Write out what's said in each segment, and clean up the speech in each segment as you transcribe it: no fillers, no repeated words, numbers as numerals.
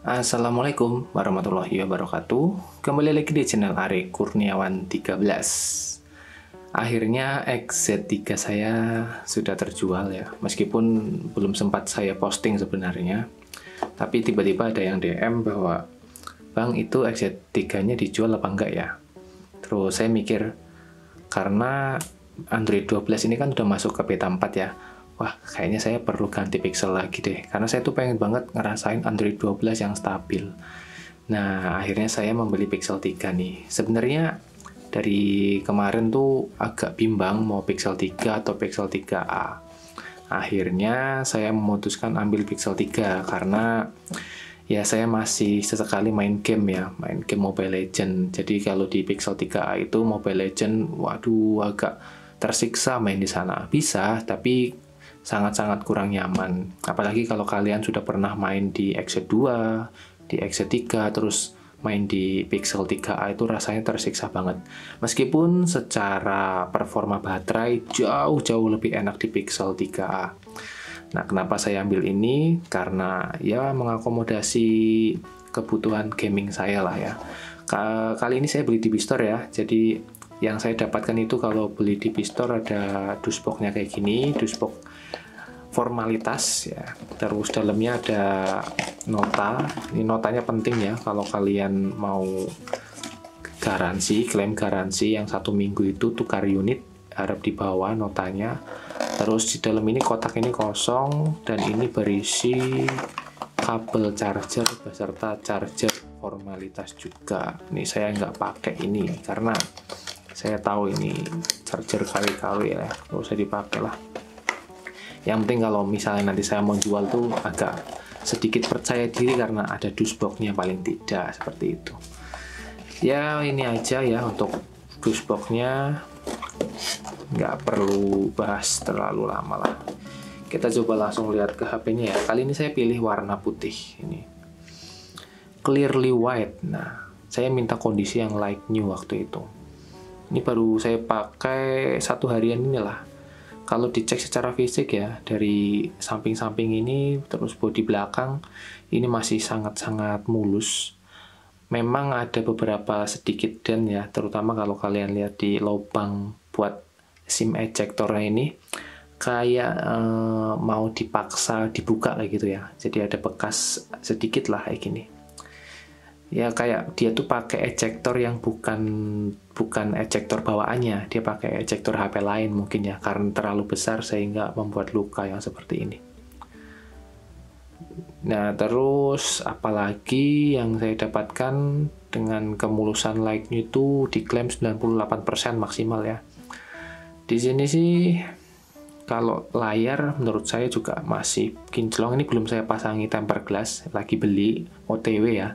Assalamualaikum warahmatullahi wabarakatuh. Kembali lagi di channel Ari Kurniawan 13. Akhirnya XZ3 saya sudah terjual ya. Meskipun belum sempat saya posting sebenarnya. Tapi tiba-tiba ada yang DM bahwa Bang, itu XZ3-nya dijual apa enggak ya? Terus saya mikir, karena Android 12 ini kan udah masuk ke beta 4 ya. Wah, kayaknya saya perlu ganti pixel lagi deh. Karena saya tuh pengen banget ngerasain Android 12 yang stabil. Nah, akhirnya saya membeli Pixel 3 nih. Sebenarnya dari kemarin tuh agak bimbang mau Pixel 3 atau Pixel 3a. Akhirnya saya memutuskan ambil Pixel 3 karena ya saya masih sesekali main game ya, main game Mobile Legend. Jadi kalau di Pixel 3a itu Mobile Legend, waduh agak tersiksa main di sana. Bisa, tapi sangat-sangat kurang nyaman. Apalagi kalau kalian sudah pernah main di XZ2, di XZ3, terus main di Pixel 3a itu rasanya tersiksa banget. Meskipun secara performa baterai jauh-jauh lebih enak di Pixel 3a. Nah, kenapa saya ambil ini? Karena ya mengakomodasi kebutuhan gaming saya lah ya. Kali ini saya beli di Bistore ya, jadi yang saya dapatkan itu kalau beli di Bistore ada dusbox-nya kayak gini, dusbox formalitas ya. Terus dalamnya ada nota. Ini notanya penting ya kalau kalian mau garansi, klaim garansi yang 1 minggu itu tukar unit, harap di bawah notanya. Terus di dalam ini kotak ini kosong dan ini berisi kabel charger beserta charger formalitas juga. Ini saya nggak pakai ini karena saya tahu ini charger KW-KW ya, nggak usah dipakai lah. Yang penting kalau misalnya nanti saya mau jual tuh agak sedikit percaya diri karena ada dusbox-nya paling tidak, seperti itu. Ya ini aja ya untuk dusbox-nya, nggak perlu bahas terlalu lama lah. Kita coba langsung lihat ke HP-nya ya. Kali ini saya pilih warna putih ini, clearly white. Nah, saya minta kondisi yang light new waktu itu. Ini baru saya pakai 1 harian inilah. Kalau dicek secara fisik ya, dari samping-samping ini, terus bodi belakang, ini masih sangat-sangat mulus. Memang ada beberapa sedikit dent ya, terutama kalau kalian lihat di lubang buat SIM ejectornya ini, kayak mau dipaksa dibuka kayak gitu ya. Jadi ada bekas sedikit lah kayak gini. Ya kayak dia tuh pakai ejector yang bukan ejector bawaannya, dia pakai ejector HP lain mungkin ya, karena terlalu besar sehingga membuat luka yang seperti ini. Nah terus apalagi yang saya dapatkan dengan kemulusan light new itu diklaim 98% maksimal ya. Di sini sih kalau layar menurut saya juga masih kinclong. Ini belum saya pasangi tempered glass, lagi beli OTW ya.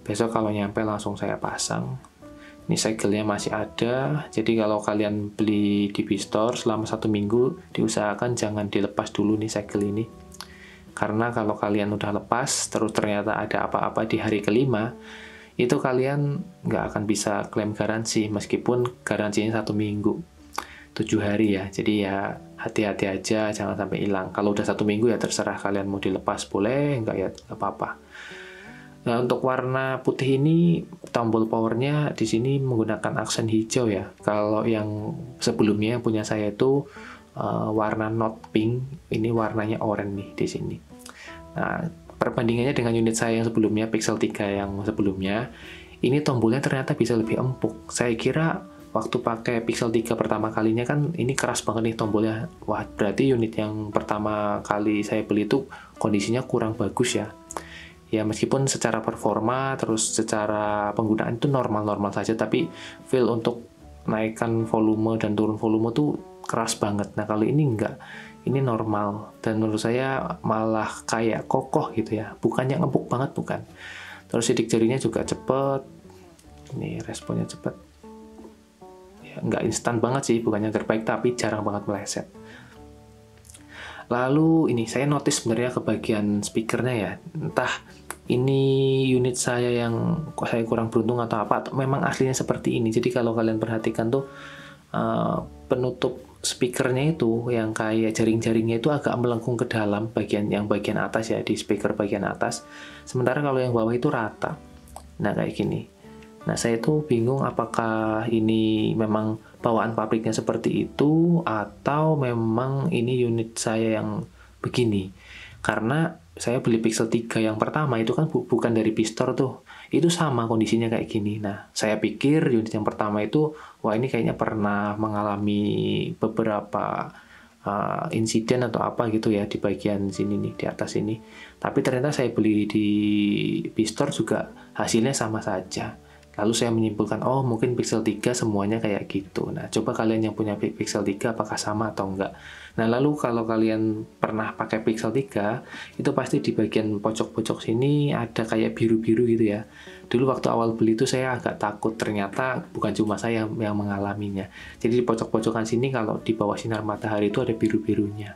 Besok kalau nyampe langsung saya pasang. Ini segelnya masih ada, jadi kalau kalian beli di Bistore selama 1 minggu, diusahakan jangan dilepas dulu nih segel ini. Karena kalau kalian udah lepas, terus ternyata ada apa-apa di hari kelima, itu kalian nggak akan bisa klaim garansi, meskipun garansinya 1 minggu, 7 hari ya. Jadi ya hati-hati aja, jangan sampai hilang. Kalau udah 1 minggu ya terserah kalian mau dilepas, boleh, nggak ya nggak apa-apa. Nah, untuk warna putih ini tombol powernya di sini menggunakan aksen hijau ya. Kalau yang sebelumnya yang punya saya itu warna note pink, ini warnanya oranye nih di sini. Nah, perbandingannya dengan unit saya yang sebelumnya, Pixel 3 yang sebelumnya, ini tombolnya ternyata bisa lebih empuk. Saya kira waktu pakai Pixel 3 pertama kalinya kan ini keras banget nih tombolnya. Wah, berarti unit yang pertama kali saya beli itu kondisinya kurang bagus ya. Ya meskipun secara performa terus secara penggunaan itu normal-normal saja, tapi feel untuk naikkan volume dan turun volume tuh keras banget. Nah kalau ini enggak, ini normal dan menurut saya malah kayak kokoh gitu ya, bukannya empuk banget, bukan. Terus sidik jarinya juga cepet, ini responnya cepet ya, nggak instan banget sih, bukannya terbaik tapi jarang banget meleset. Lalu ini saya notice sebenarnya ke bagian speakernya ya, entah ini unit saya yang saya kurang beruntung atau apa, atau memang aslinya seperti ini. Jadi kalau kalian perhatikan tuh penutup speakernya itu yang kayak jaring-jaringnya itu agak melengkung ke dalam bagian atas ya, di speaker bagian atas. Sementara kalau yang bawah itu rata. Nah, kayak gini. Nah, saya tuh bingung apakah ini memang bawaan pabriknya seperti itu atau memang ini unit saya yang begini. Karena saya beli Pixel 3 yang pertama itu kan bukan dari Pistor tuh. Itu sama kondisinya kayak gini. Nah, saya pikir unit yang pertama itu, wah ini kayaknya pernah mengalami beberapa insiden atau apa gitu ya di bagian sini nih, di atas ini. Tapi ternyata saya beli di Pistor juga hasilnya sama saja. Lalu saya menyimpulkan, oh mungkin Pixel 3 semuanya kayak gitu. Nah, coba kalian yang punya Pixel 3 apakah sama atau enggak. Nah, lalu kalau kalian pernah pakai Pixel 3, itu pasti di bagian pojok-pojok sini ada kayak biru-biru gitu ya. Dulu waktu awal beli itu saya agak takut, ternyata bukan cuma saya yang mengalaminya. Jadi di pojok-pojokan sini kalau di bawah sinar matahari itu ada biru-birunya.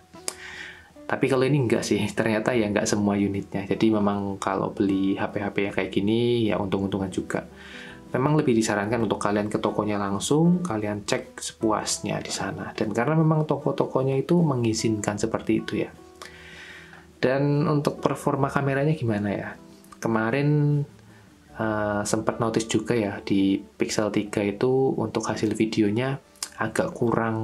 Tapi kalau ini enggak sih, ternyata ya enggak semua unitnya. Jadi memang kalau beli HP-HP yang kayak gini, ya untung-untungan juga. Memang lebih disarankan untuk kalian ke tokonya langsung, kalian cek sepuasnya di sana. Dan karena memang toko-tokonya itu mengizinkan seperti itu ya. Dan untuk performa kameranya gimana ya? Kemarin sempat notice juga ya di Pixel 3 itu untuk hasil videonya agak kurang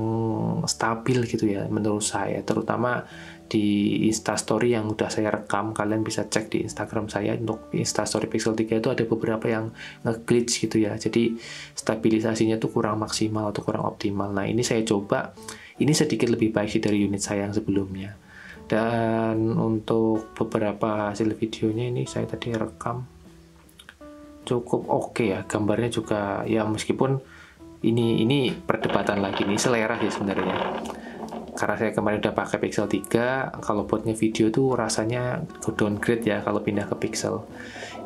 stabil gitu ya menurut saya, terutama di Instastory yang udah saya rekam. Kalian bisa cek di Instagram saya, untuk Instastory Pixel 3 itu ada beberapa yang nge-glitch gitu ya, jadi stabilisasinya tuh kurang maksimal atau kurang optimal. Nah, ini saya coba, ini sedikit lebih baik sih dari unit saya yang sebelumnya. Dan untuk beberapa hasil videonya ini saya tadi rekam cukup oke ya, gambarnya juga ya, meskipun ini perdebatan lagi nih, selera sih sebenarnya. Karena saya kemarin udah pakai Pixel 3, kalau buat nge-video tuh rasanya downgrade ya kalau pindah ke Pixel.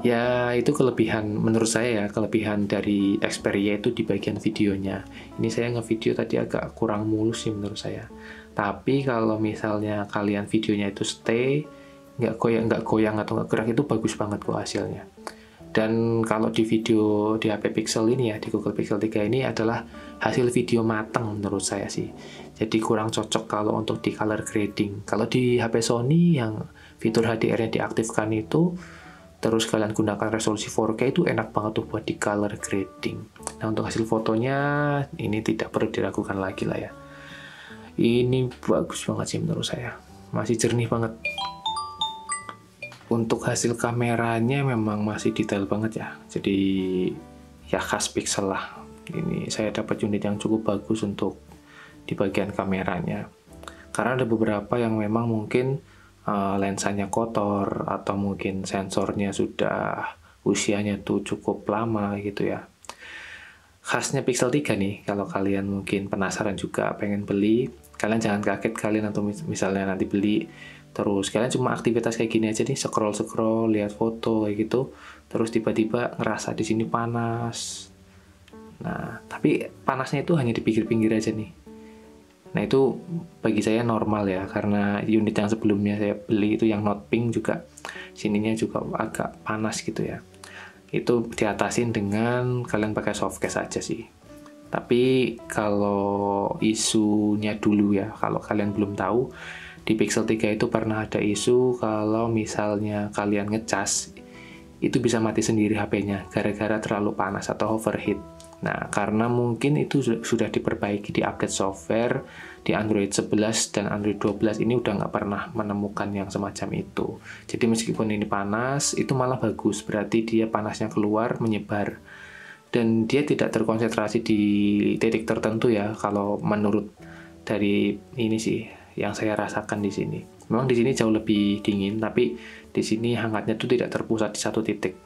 Ya itu kelebihan menurut saya ya, kelebihan dari Xperia itu di bagian videonya. Ini saya nge-video tadi agak kurang mulus sih menurut saya. Tapi kalau misalnya kalian videonya itu stay, nggak goyang atau nggak gerak, itu bagus banget kok hasilnya. Dan kalau di video di HP Pixel ini ya, di Google Pixel 3 ini adalah hasil video matang menurut saya sih. Jadi kurang cocok kalau untuk di color grading. Kalau di HP Sony yang fitur HDR-nya diaktifkan itu, terus kalian gunakan resolusi 4K, itu enak banget tuh buat di color grading. Nah, untuk hasil fotonya ini tidak perlu diragukan lagi lah ya. Ini bagus banget sih menurut saya. Masih jernih banget. Untuk hasil kameranya memang masih detail banget ya. Jadi ya khas Pixel lah. Ini saya dapat unit yang cukup bagus untuk di bagian kameranya. Karena ada beberapa yang memang mungkin lensanya kotor atau mungkin sensornya sudah usianya tuh cukup lama gitu ya. Khasnya Pixel 3 nih, kalau kalian mungkin penasaran juga pengen beli, kalian jangan kaget kalian atau misalnya nanti beli terus kalian cuma aktivitas kayak gini aja nih, scroll lihat foto kayak gitu, terus tiba-tiba ngerasa di sini panas. Nah, tapi panasnya itu hanya di pinggir-pinggir aja nih. Nah, itu bagi saya normal ya, karena unit yang sebelumnya saya beli itu yang Note Pink juga sininya juga agak panas gitu ya. Itu diatasin dengan kalian pakai softcase aja sih. Tapi kalau isunya dulu ya, kalau kalian belum tahu, di Pixel 3 itu pernah ada isu kalau misalnya kalian ngecas, itu bisa mati sendiri HP-nya gara-gara terlalu panas atau overheat. Nah, karena mungkin itu sudah diperbaiki di update software di Android 11 dan Android 12 ini udah nggak pernah menemukan yang semacam itu. Jadi meskipun ini panas, itu malah bagus, berarti dia panasnya keluar, menyebar. Dan dia tidak terkonsentrasi di titik tertentu ya, kalau menurut dari ini sih yang saya rasakan di sini. Memang di sini jauh lebih dingin, tapi di sini hangatnya tuh tidak terpusat di satu titik.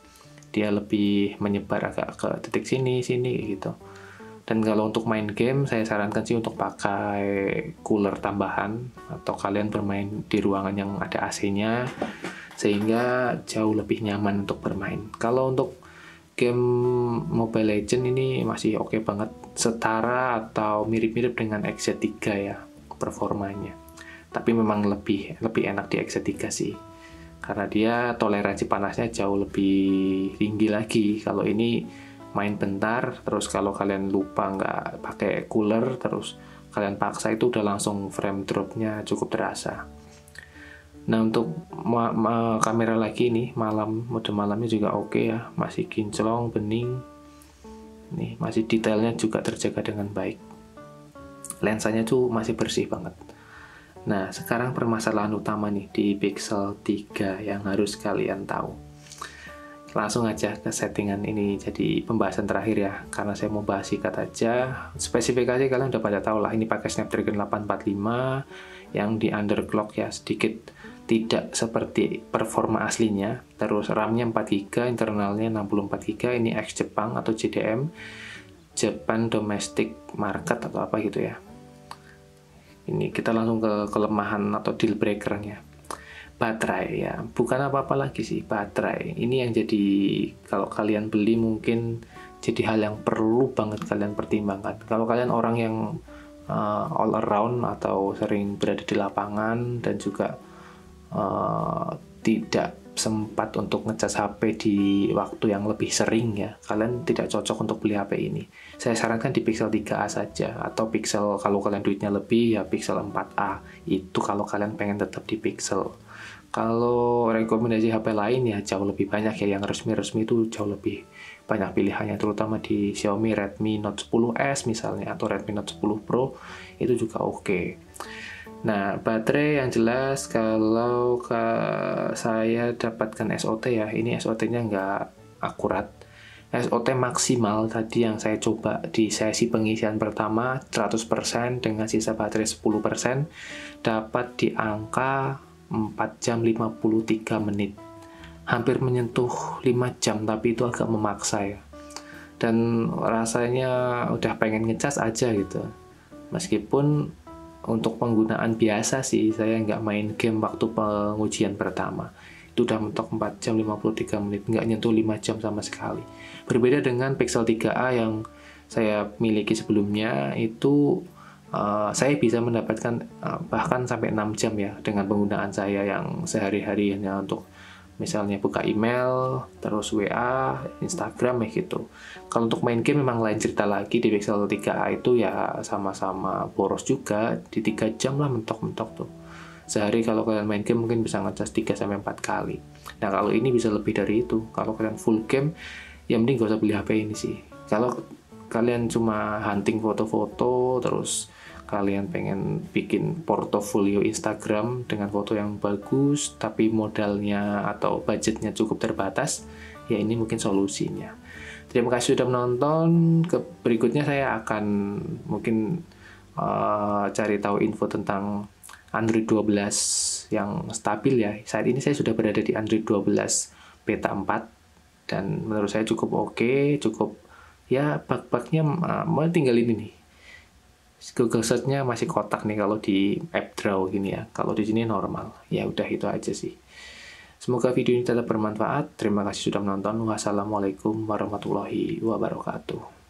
Dia lebih menyebar agak ke titik sini gitu. Dan kalau untuk main game, saya sarankan sih untuk pakai cooler tambahan, atau kalian bermain di ruangan yang ada AC-nya, sehingga jauh lebih nyaman untuk bermain. Kalau untuk game Mobile Legends ini masih oke banget, setara atau mirip-mirip dengan XZ3 ya performanya. Tapi memang lebih enak di XZ3 sih, karena dia toleransi panasnya jauh lebih tinggi lagi. Kalau ini main bentar, terus kalau kalian lupa nggak pakai cooler, terus kalian paksa itu udah langsung frame dropnya cukup terasa. Nah, untuk kamera lagi nih, mode malamnya juga oke ya, masih kinclong, bening. Nih, masih detailnya juga terjaga dengan baik. Lensanya tuh masih bersih banget. Nah, sekarang permasalahan utama nih di Pixel 3 yang harus kalian tahu. Langsung aja ke settingan, ini jadi pembahasan terakhir ya, karena saya mau bahas singkat aja. Spesifikasi kalian udah pada tahu lah, ini pakai Snapdragon 845 yang di underclock ya, sedikit tidak seperti performa aslinya. Terus RAM-nya 4GB, internalnya 64GB, ini ex Jepang atau JDM, Japan Domestic Market atau apa gitu ya. Ini kita langsung ke kelemahan atau deal breaker-nya. Baterai ya, bukan apa-apa lagi sih, baterai. Ini yang jadi, kalau kalian beli mungkin jadi hal yang perlu banget kalian pertimbangkan. Kalau kalian orang yang all around atau sering berada di lapangan dan juga tidak sempat untuk ngecas HP di waktu yang lebih sering ya, kalian tidak cocok untuk beli HP ini. Saya sarankan di Pixel 3a saja, atau Pixel kalau kalian duitnya lebih ya Pixel 4a. Itu kalau kalian pengen tetap di Pixel. Kalau rekomendasi HP lain ya jauh lebih banyak ya, yang resmi-resmi itu jauh lebih banyak pilihannya, terutama di Xiaomi Redmi Note 10s misalnya, atau Redmi Note 10 Pro itu juga oke. Nah, baterai yang jelas kalau saya dapatkan SOT ya, ini SOT-nya nggak akurat. SOT maksimal tadi yang saya coba di sesi pengisian pertama 100% dengan sisa baterai 10%, dapat di angka 4 jam 53 menit. Hampir menyentuh 5 jam, tapi itu agak memaksa ya. Dan rasanya udah pengen ngecas aja gitu. Meskipun untuk penggunaan biasa sih, saya nggak main game waktu pengujian pertama. Itu udah mentok 4 jam 53 menit, nggak nyentuh 5 jam sama sekali. Berbeda dengan Pixel 3a yang saya miliki sebelumnya, itu saya bisa mendapatkan bahkan sampai 6 jam ya, dengan penggunaan saya yang sehari-hari hanya untuk misalnya buka email, terus WA, Instagram ya gitu. Kalau untuk main game memang lain cerita lagi. Di Pixel 3a itu ya sama-sama boros juga, di 3 jam lah mentok-mentok tuh. Sehari kalau kalian main game mungkin bisa ngecas 3-4 kali. Nah, kalau ini bisa lebih dari itu. Kalau kalian full game, ya mending gak usah beli HP ini sih. Kalau kalian cuma hunting foto-foto, terus kalian pengen bikin portofolio Instagram dengan foto yang bagus, tapi modalnya atau budgetnya cukup terbatas, ya ini mungkin solusinya. Terima kasih sudah menonton. Berikutnya saya akan mungkin cari tahu info tentang Android 12 yang stabil ya. Saat ini saya sudah berada di Android 12 beta 4, dan menurut saya cukup oke, cukup ya, bug-bugnya tinggal ini nih. Google Search-nya masih kotak nih kalau di app Draw gini ya. Kalau di sini normal. Ya udah, itu aja sih. Semoga video ini tetap bermanfaat. Terima kasih sudah menonton. Wassalamualaikum warahmatullahi wabarakatuh.